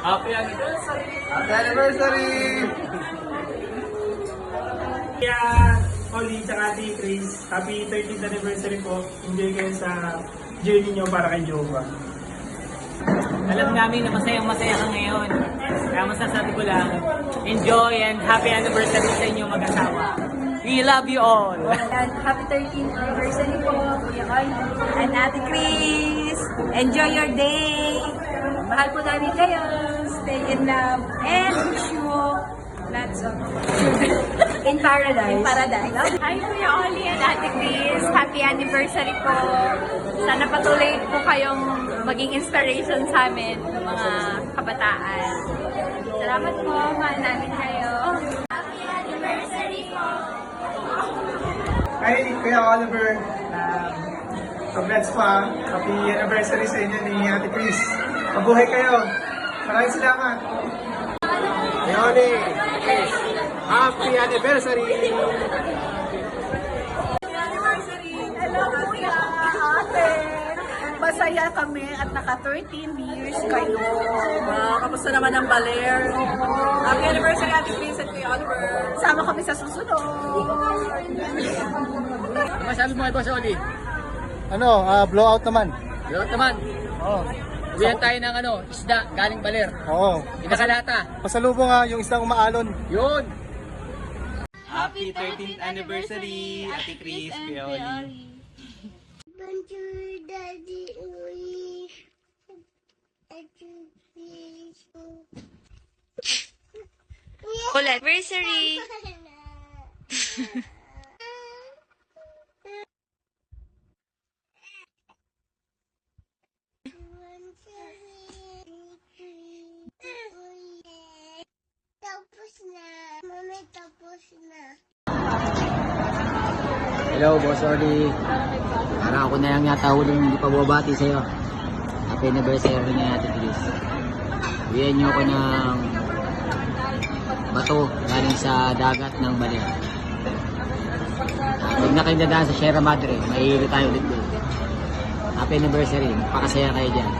Happy anniversary! Happy anniversary! Kaya, Oli, tsaka Ate Chris, happy 13th anniversary po. Enjoy kayo sa journey nyo para kay Jova. Alam namin na masayang-masaya ka ngayon. Kaya masasabi ko lang, enjoy and happy anniversary sa inyong mag-asawa. We love you all! And happy 13th anniversary po, Kuya Oli and Ate Chris. Enjoy your day. Mahal po namin kayo. Stay in love and wish you lots of in paradise. In paradise. Hi Kuya Oli and Ate Chris. Happy anniversary po. Sana patuloy po kayong maging inspiration sa amin, mga kabataan. Salamat po. Mahal namin kayo. Happy anniversary po. Hi, Kuya Oliver. Congrats pa. Happy anniversary sa inyo ni Ate Chris. Mabuhay kayo. Maraming salamat. Leone, Chris, happy anniversary! Hello, Kuya, Ate. Masaya kami at naka 13 years kayo. Kamusta naman ang baler? Happy anniversary, Ate Chris at Kuya Oliver. Sama kami sa susunod. Masabi mo kay Boss Oli? Blowout naman. Lahat naman. Oo. Uwihan tayo ng isda galing baler. Oo. Inakalata. Pasalubong yung isang umaalon. Yun! Happy 13th anniversary, Ate Chris, Kuya Oli. Bonjour, Daddy Oli. Anniversary. Tapos na. Mami, tapos na. Hello, Boss Oli. Parang ako na lang yata huling hindi pa bumabati sa'yo. Happy anniversary niya, Ate Chris. Bigyan niyo ko ng bato galing sa dagat ng Baler. Huwag na kayo dadaan sa Sierra Madre. Mahihilo tayo ulit doon. Happy anniversary. Magpakasaya kayo dyan.